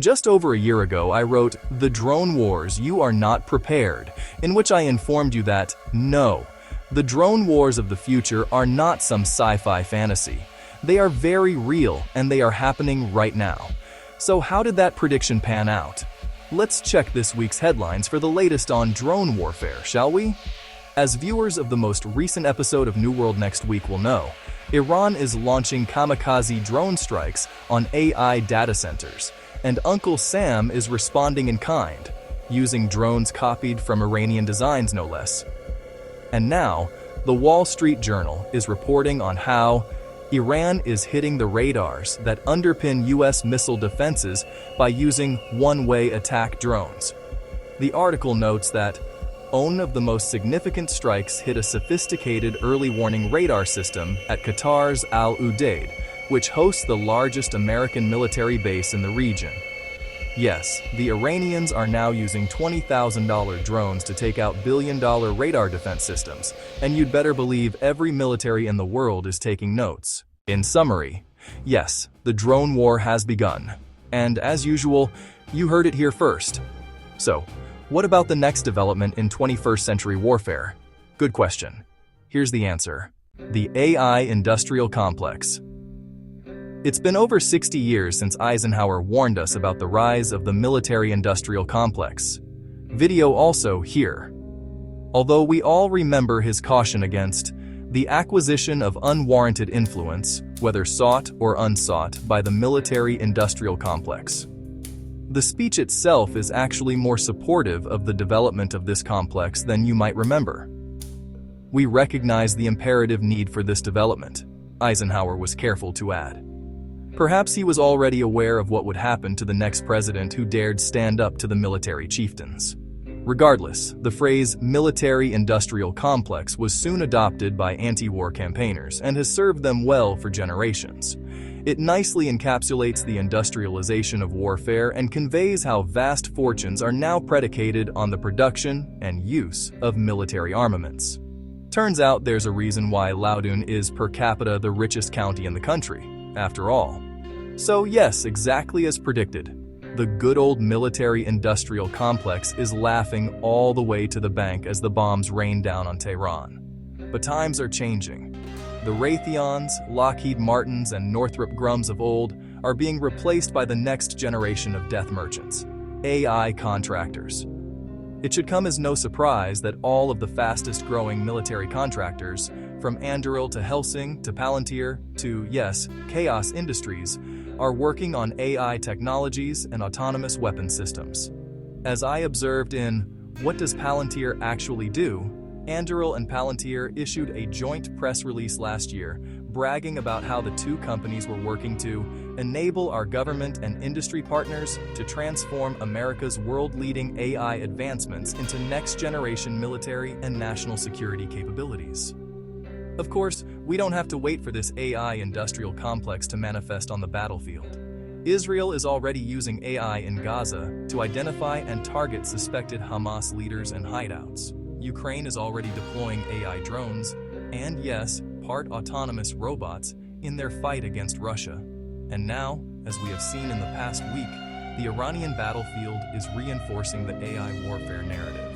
Just over a year ago, I wrote The Drone Wars, You Are Not Prepared, in which I informed you that, no, the drone wars of the future are not some sci-fi fantasy. They are very real, and they are happening right now. So how did that prediction pan out? Let's check this week's headlines for the latest on drone warfare, shall we? As viewers of the most recent episode of New World Next Week will know, Iran is launching kamikaze drone strikes on AI data centers, and Uncle Sam is responding in kind, using drones copied from Iranian designs no less. And now, the Wall Street Journal is reporting on how Iran is hitting the radars that underpin U.S. missile defenses by using one-way attack drones. The article notes that one of the most significant strikes hit a sophisticated early warning radar system at Qatar's Al Udeid, which hosts the largest American military base in the region. Yes, the Iranians are now using $20,000 drones to take out billion-dollar radar defense systems, and you'd better believe every military in the world is taking notes. In summary, yes, the drone war has begun. And as usual, you heard it here first. So, what about the next development in 21st century warfare? Good question. Here's the answer. The AI industrial complex. It's been over 60 years since Eisenhower warned us about the rise of the military-industrial complex. Video also here. Although we all remember his caution against the acquisition of unwarranted influence, whether sought or unsought, by the military-industrial complex. The speech itself is actually more supportive of the development of this complex than you might remember. We recognize the imperative need for this development, Eisenhower was careful to add. Perhaps he was already aware of what would happen to the next president who dared stand up to the military chieftains. Regardless, the phrase military-industrial complex was soon adopted by anti-war campaigners and has served them well for generations. It nicely encapsulates the industrialization of warfare and conveys how vast fortunes are now predicated on the production and use of military armaments. Turns out there's a reason why Loudoun is per capita the richest county in the country, after all. So yes, exactly as predicted, the good old military-industrial complex is laughing all the way to the bank as the bombs rain down on Tehran. But times are changing. The Raytheons, Lockheed Martins, and Northrop Grumms of old are being replaced by the next generation of death merchants, AI contractors. It should come as no surprise that all of the fastest-growing military contractors, from Anduril to Helsing to Palantir to, yes, Chaos Industries, are working on AI technologies and autonomous weapon systems. As I observed in What Does Palantir Actually Do?, Anduril and Palantir issued a joint press release last year bragging about how the two companies were working to enable our government and industry partners to transform America's world-leading AI advancements into next-generation military and national security capabilities. Of course, we don't have to wait for this AI industrial complex to manifest on the battlefield. Israel is already using AI in Gaza to identify and target suspected Hamas leaders and hideouts. Ukraine is already deploying AI drones and, yes, part autonomous robots in their fight against Russia. And now, as we have seen in the past week, the Iranian battlefield is reinforcing the AI warfare narrative.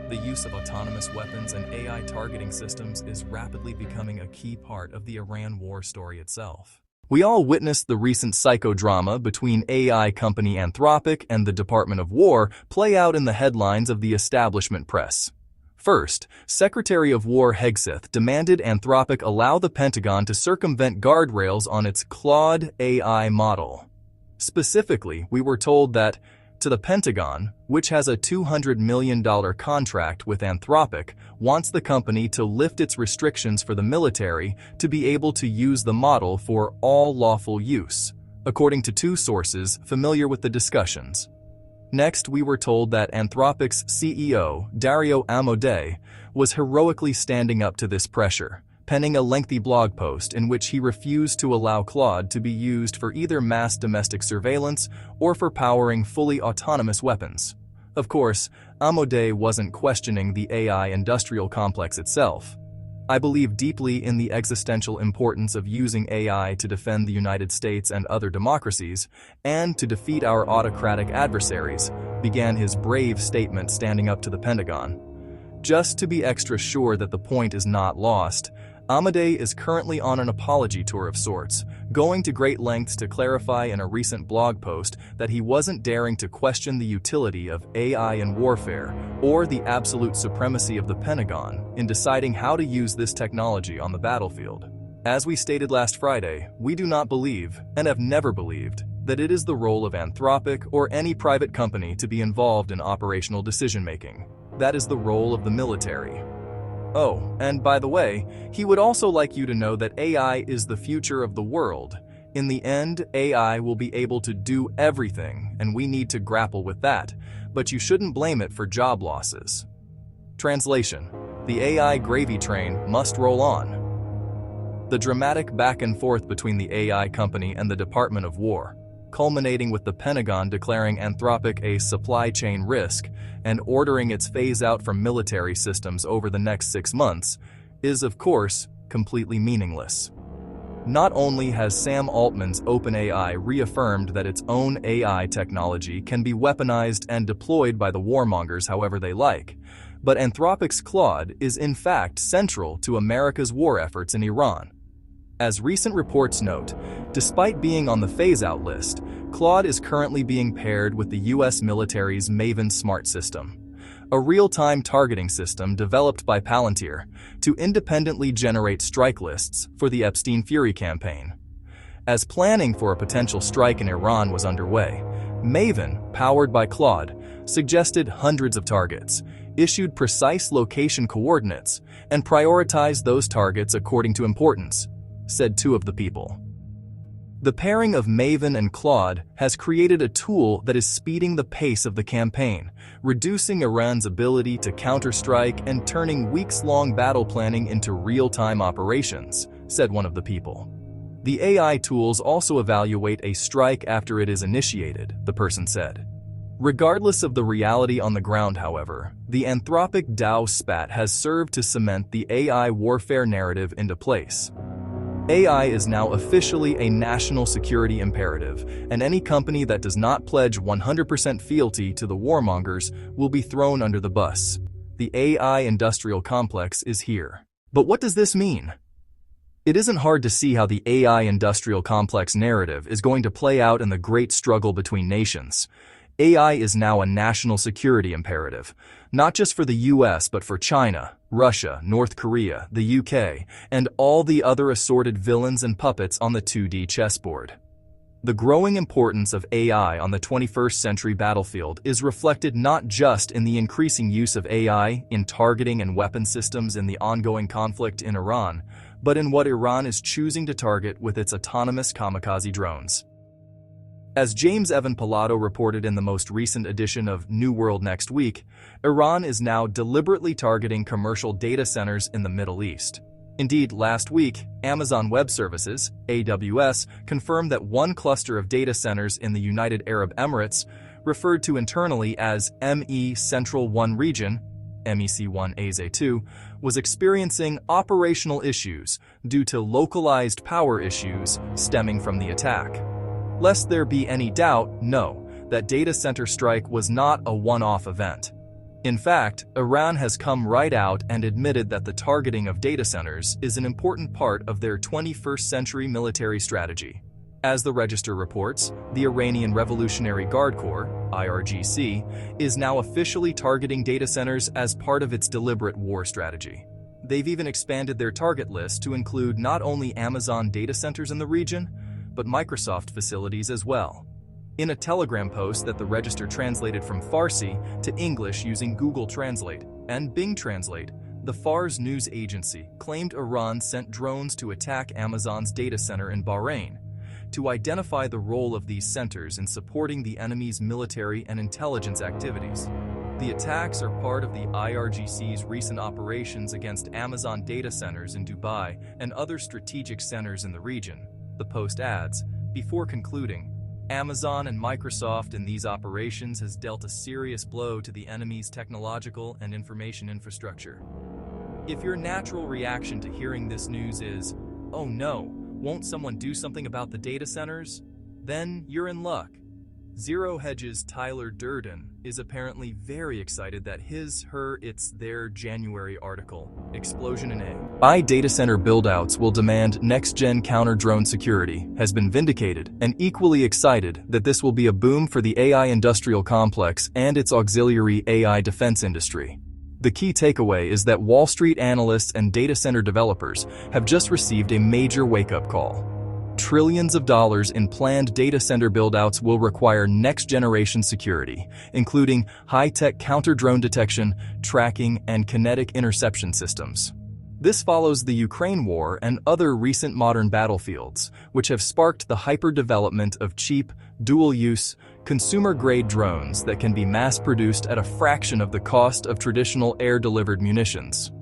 The use of autonomous weapons and AI targeting systems is rapidly becoming a key part of the Iran war story itself. We all witnessed the recent psychodrama between AI company Anthropic and the Department of War play out in the headlines of the establishment press. First, Secretary of War Hegseth demanded Anthropic allow the Pentagon to circumvent guardrails on its Claude AI model. Specifically, we were told that, to the Pentagon, which has a $200 million contract with Anthropic, wants the company to lift its restrictions for the military to be able to use the model for all lawful use, according to two sources familiar with the discussions. Next, we were told that Anthropic's CEO, Dario Amodei, was heroically standing up to this pressure, penning a lengthy blog post in which he refused to allow Claude to be used for either mass domestic surveillance or for powering fully autonomous weapons. Of course, Amodei wasn't questioning the AI industrial complex itself. I believe deeply in the existential importance of using AI to defend the United States and other democracies, and to defeat our autocratic adversaries," began his brave statement standing up to the Pentagon. Just to be extra sure that the point is not lost, Amadei is currently on an apology tour of sorts, going to great lengths to clarify in a recent blog post that he wasn't daring to question the utility of AI in warfare or the absolute supremacy of the Pentagon in deciding how to use this technology on the battlefield. As we stated last Friday, we do not believe, and have never believed, that it is the role of Anthropic or any private company to be involved in operational decision-making. That is the role of the military. Oh, and by the way, he would also like you to know that AI is the future of the world. In the end, AI will be able to do everything, and we need to grapple with that, but you shouldn't blame it for job losses. Translation: the AI gravy train must roll on. The dramatic back and forth between the AI company and the Department of War, culminating with the Pentagon declaring Anthropic a supply chain risk and ordering its phase-out from military systems over the next 6 months, is, of course, completely meaningless. Not only has Sam Altman's OpenAI reaffirmed that its own AI technology can be weaponized and deployed by the warmongers however they like, but Anthropic's Claude is in fact central to America's war efforts in Iran. As recent reports note, despite being on the phase-out list, Claude is currently being paired with the U.S. military's Maven Smart System, a real-time targeting system developed by Palantir to independently generate strike lists for the Epstein Fury campaign. As planning for a potential strike in Iran was underway, Maven, powered by Claude, suggested hundreds of targets, issued precise location coordinates, and prioritized those targets according to importance, said two of the people. The pairing of Maven and Claude has created a tool that is speeding the pace of the campaign, reducing Iran's ability to counterstrike and turning weeks-long battle planning into real-time operations, said one of the people. The AI tools also evaluate a strike after it is initiated, the person said. Regardless of the reality on the ground, however, the Anthropic DAO spat has served to cement the AI warfare narrative into place. AI is now officially a national security imperative, and any company that does not pledge 100% fealty to the warmongers will be thrown under the bus. The AI industrial complex is here. But what does this mean? It isn't hard to see how the AI industrial complex narrative is going to play out in the great struggle between nations. AI is now a national security imperative, not just for the US but for China, Russia, North Korea, the UK, and all the other assorted villains and puppets on the 2D chessboard. The growing importance of AI on the 21st century battlefield is reflected not just in the increasing use of AI in targeting and weapon systems in the ongoing conflict in Iran, but in what Iran is choosing to target with its autonomous kamikaze drones. As James Evan Pilato reported in the most recent edition of New World Next Week, Iran is now deliberately targeting commercial data centers in the Middle East. Indeed, last week, Amazon Web Services, AWS, confirmed that one cluster of data centers in the United Arab Emirates, referred to internally as ME Central 1 Region, MEC1 AZ2, was experiencing operational issues due to localized power issues stemming from the attack. Lest there be any doubt, no, that data center strike was not a one-off event. In fact, Iran has come right out and admitted that the targeting of data centers is an important part of their 21st century military strategy. As the Register reports, the Iranian Revolutionary Guard Corps, IRGC, is now officially targeting data centers as part of its deliberate war strategy. They've even expanded their target list to include not only Amazon data centers in the region, but Microsoft facilities as well. In a Telegram post that the Register translated from Farsi to English using Google Translate and Bing Translate, the Fars news agency claimed Iran sent drones to attack Amazon's data center in Bahrain, to identify the role of these centers in supporting the enemy's military and intelligence activities. The attacks are part of the IRGC's recent operations against Amazon data centers in Dubai and other strategic centers in the region, the post adds, before concluding, Amazon and Microsoft in these operations has dealt a serious blow to the enemy's technological and information infrastructure. If your natural reaction to hearing this news is, "Oh no, won't someone do something about the data centers?" then you're in luck. Zero Hedge's Tyler Durden is apparently very excited that it's their January article, Explosion in AI Data Center Buildouts Will Demand Next-Gen Counter-Drone Security, has been vindicated, and equally excited that this will be a boom for the AI industrial complex and its auxiliary AI defense industry. The key takeaway is that Wall Street analysts and data center developers have just received a major wake-up call. Trillions of dollars in planned data center buildouts will require next-generation security, including high-tech counter-drone detection, tracking, and kinetic interception systems. This follows the Ukraine war and other recent modern battlefields, which have sparked the hyper-development of cheap, dual-use, consumer-grade drones that can be mass-produced at a fraction of the cost of traditional air-delivered munitions.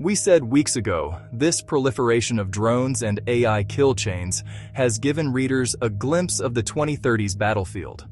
We said weeks ago, this proliferation of drones and AI kill chains has given readers a glimpse of the 2030s battlefield.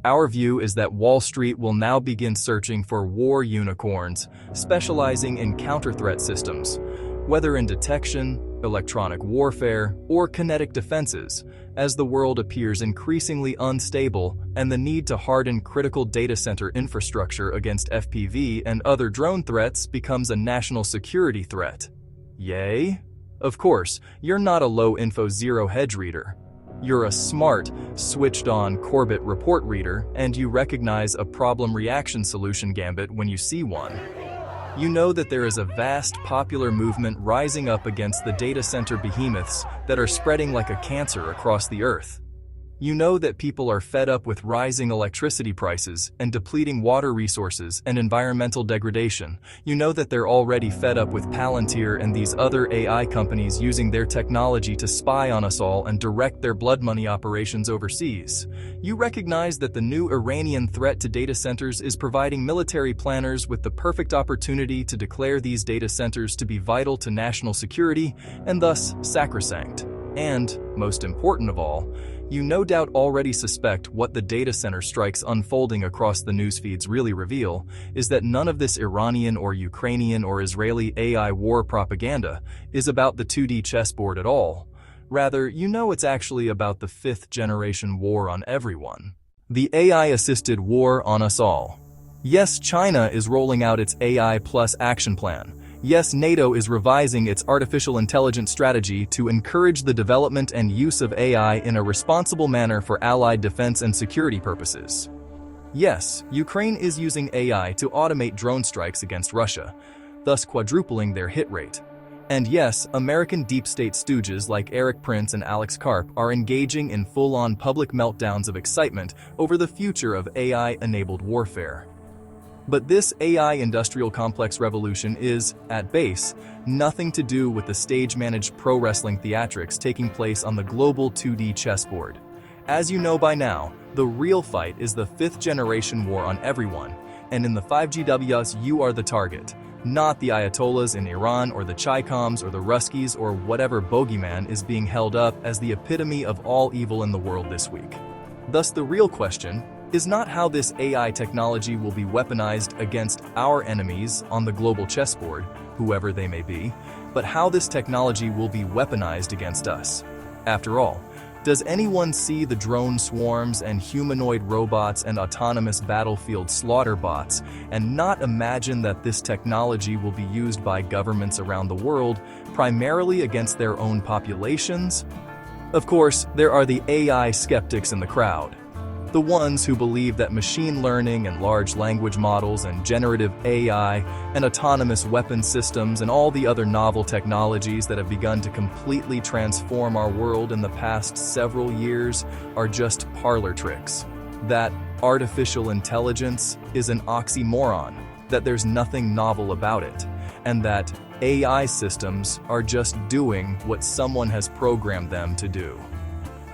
Our view is that Wall Street will now begin searching for war unicorns specializing in counter-threat systems, whether in detection, electronic warfare, or kinetic defenses, as the world appears increasingly unstable and the need to harden critical data center infrastructure against FPV and other drone threats becomes a national security threat. Yay? Of course, you're not a low-info Zero Hedge reader. You're a smart, switched-on Corbett report reader, and you recognize a problem-reaction solution gambit when you see one. You know that there is a vast popular movement rising up against the data center behemoths that are spreading like a cancer across the earth. You know that people are fed up with rising electricity prices and depleting water resources and environmental degradation. You know that they're already fed up with Palantir and these other AI companies using their technology to spy on us all and direct their blood money operations overseas. You recognize that the new Iranian threat to data centers is providing military planners with the perfect opportunity to declare these data centers to be vital to national security and thus sacrosanct. And, most important of all, you no doubt already suspect what the data center strikes unfolding across the news feeds really reveal is that none of this Iranian or Ukrainian or Israeli AI war propaganda is about the 2D chessboard at all. Rather, you know it's actually about the fifth-generation war on everyone. The AI-assisted war on us all. Yes, China is rolling out its AI Plus action plan. Yes, NATO is revising its artificial intelligence strategy to encourage the development and use of AI in a responsible manner for allied defense and security purposes. Yes, Ukraine is using AI to automate drone strikes against Russia, thus quadrupling their hit rate. And yes, American deep state stooges like Eric Prince and Alex Karp are engaging in full-on public meltdowns of excitement over the future of AI-enabled warfare. But this AI industrial complex revolution is, at base, nothing to do with the stage-managed pro wrestling theatrics taking place on the global 2D chessboard. As you know by now, the real fight is the fifth-generation war on everyone, and in the 5GWS you are the target, not the Ayatollahs in Iran or the Chaicoms or the Ruskies or whatever bogeyman is being held up as the epitome of all evil in the world this week. Thus, the real question is not how this AI technology will be weaponized against our enemies on the global chessboard, whoever they may be, but how this technology will be weaponized against us. After all, does anyone see the drone swarms and humanoid robots and autonomous battlefield slaughter bots and not imagine that this technology will be used by governments around the world primarily against their own populations? Of course, there are the AI skeptics in the crowd. The ones who believe that machine learning and large language models and generative AI and autonomous weapon systems and all the other novel technologies that have begun to completely transform our world in the past several years are just parlor tricks. That artificial intelligence is an oxymoron, that there's nothing novel about it, and that AI systems are just doing what someone has programmed them to do.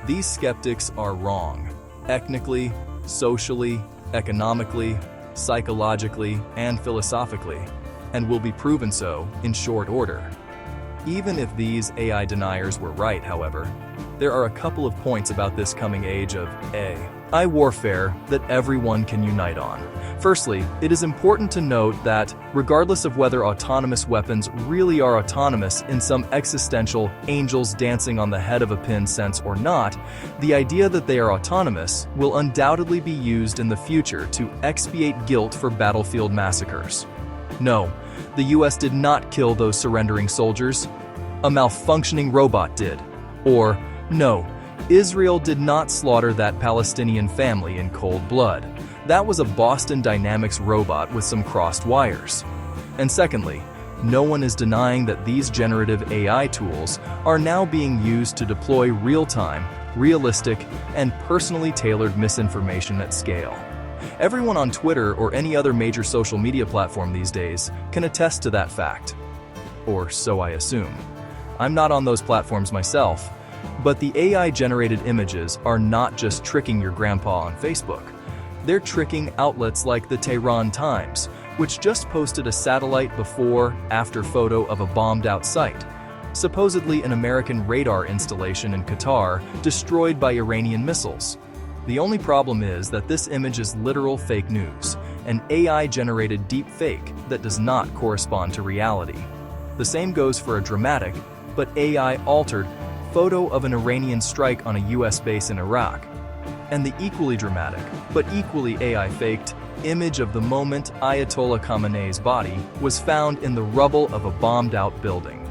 These skeptics are wrong. Ethnically, socially, economically, psychologically, and philosophically, and will be proven so in short order. Even if these AI deniers were right, however, there are a couple of points about this coming age of AI warfare that everyone can unite on. Firstly, it is important to note that, regardless of whether autonomous weapons really are autonomous in some existential angels dancing on the head of a pin sense or not, the idea that they are autonomous will undoubtedly be used in the future to expiate guilt for battlefield massacres. No, the US did not kill those surrendering soldiers. A malfunctioning robot did. Or, no, Israel did not slaughter that Palestinian family in cold blood. That was a Boston Dynamics robot with some crossed wires. And secondly, no one is denying that these generative AI tools are now being used to deploy real-time, realistic, and personally tailored misinformation at scale. Everyone on Twitter or any other major social media platform these days can attest to that fact. Or so I assume. I'm not on those platforms myself, but the AI-generated images are not just tricking your grandpa on Facebook. They're tricking outlets like the Tehran Times, which just posted a satellite before-after photo of a bombed-out site, supposedly an American radar installation in Qatar destroyed by Iranian missiles. The only problem is that this image is literal fake news, an AI-generated deep fake that does not correspond to reality. The same goes for a dramatic, but AI-altered, photo of an Iranian strike on a US base in Iraq, and the equally dramatic, but equally AI-faked, image of the moment Ayatollah Khamenei's body was found in the rubble of a bombed-out building.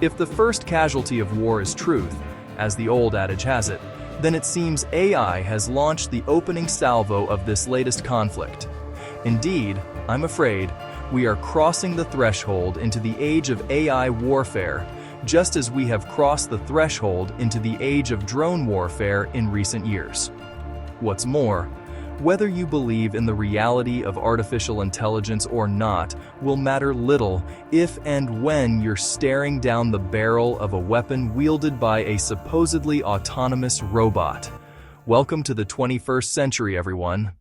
If the first casualty of war is truth, as the old adage has it, then it seems AI has launched the opening salvo of this latest conflict. Indeed, I'm afraid, we are crossing the threshold into the age of AI warfare, just as we have crossed the threshold into the age of drone warfare in recent years. What's more, whether you believe in the reality of artificial intelligence or not will matter little if and when you're staring down the barrel of a weapon wielded by a supposedly autonomous robot. Welcome to the 21st century, everyone.